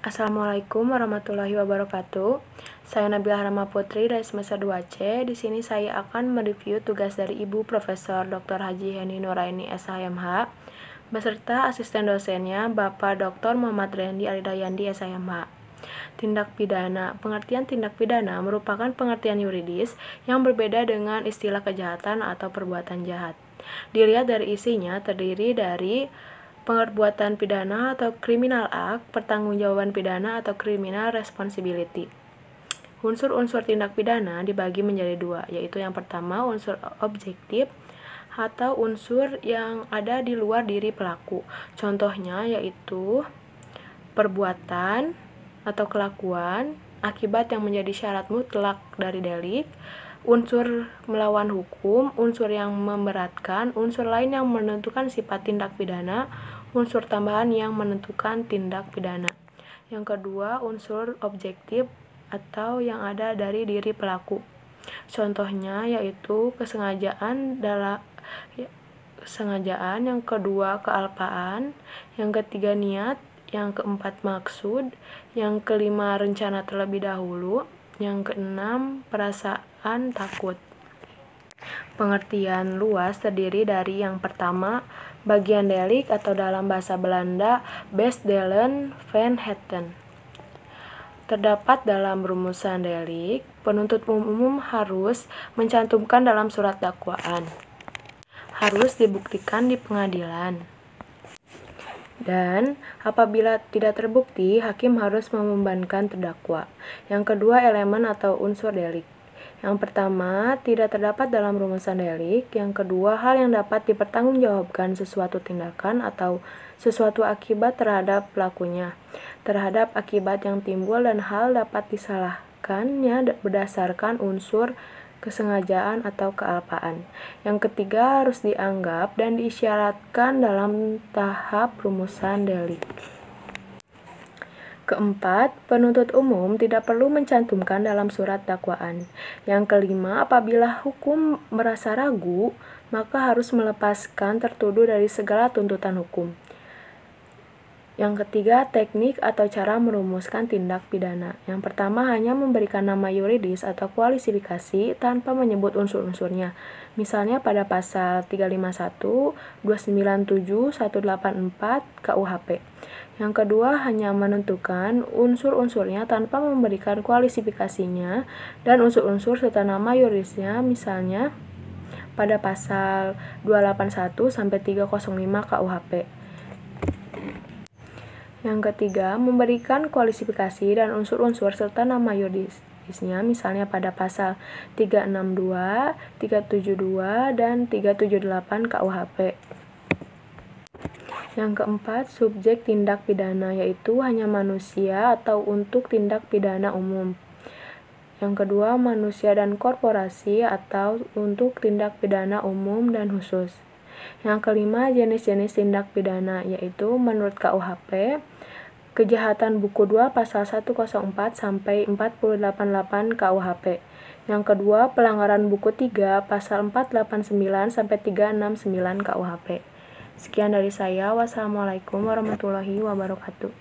Assalamualaikum warahmatullahi wabarakatuh. Saya Nabila Rahma Putri dari semester 2C. Di sini saya akan mereview tugas dari Ibu Profesor Dr. Haji Heni Nuraini SHMH beserta asisten dosennya Bapak Dr. Muhammad Rendi Aridayandi SHMH. Tindak pidana. Pengertian tindak pidana merupakan pengertian yuridis yang berbeda dengan istilah kejahatan atau perbuatan jahat. Dilihat dari isinya, terdiri dari perbuatan pidana atau criminal act, pertanggungjawaban pidana atau criminal responsibility. Unsur-unsur tindak pidana dibagi menjadi dua, yaitu yang pertama unsur objektif atau unsur yang ada di luar diri pelaku. Contohnya yaitu perbuatan atau kelakuan, akibat yang menjadi syarat mutlak dari delik, unsur melawan hukum, unsur yang memberatkan, unsur lain yang menentukan sifat tindak pidana, unsur tambahan yang menentukan tindak pidana. Yang kedua, unsur objektif atau yang ada dari diri pelaku. Contohnya yaitu kesengajaan, yang kedua kealpaan, yang ketiga niat, yang keempat maksud, yang kelima rencana terlebih dahulu, yang keenam perasaan takut. Pengertian luas terdiri dari yang pertama, bagian delik atau dalam bahasa Belanda Beeldelen van Hetten. Terdapat dalam rumusan delik, penuntut umum harus mencantumkan dalam surat dakwaan. Harus dibuktikan di pengadilan. Dan apabila tidak terbukti, hakim harus membebankan terdakwa. Yang kedua, elemen atau unsur delik. Yang pertama, tidak terdapat dalam rumusan delik. Yang kedua, hal yang dapat dipertanggungjawabkan sesuatu tindakan atau sesuatu akibat terhadap pelakunya. Terhadap akibat yang timbul dan hal dapat disalahkannya berdasarkan unsur kesengajaan atau kealpaan. Yang ketiga, harus dianggap dan diisyaratkan dalam tahap rumusan delik. Keempat, penuntut umum tidak perlu mencantumkan dalam surat dakwaan. Yang kelima, apabila hukum merasa ragu, maka harus melepaskan tertuduh dari segala tuntutan hukum. Yang ketiga, teknik atau cara merumuskan tindak pidana. Yang pertama, hanya memberikan nama yuridis atau kualifikasi tanpa menyebut unsur-unsurnya. Misalnya pada pasal 351, 297, 184 KUHP. Yang kedua, hanya menentukan unsur-unsurnya tanpa memberikan kualifikasinya dan unsur-unsur serta nama yuridisnya, misalnya pada pasal 281 sampai 305 KUHP. Yang ketiga, memberikan kualifikasi dan unsur-unsur serta nama yuridisnya, misalnya pada pasal 362, 372, dan 378 KUHP. Yang keempat, subjek tindak pidana, yaitu hanya manusia atau untuk tindak pidana umum. Yang kedua, manusia dan korporasi atau untuk tindak pidana umum dan khusus. Yang kelima, jenis-jenis tindak pidana, yaitu menurut KUHP, kejahatan buku 2 pasal 104 sampai 488 KUHP. Yang kedua, pelanggaran buku 3 pasal 489 sampai 369 KUHP. Sekian dari saya. Wassalamualaikum warahmatullahi wabarakatuh.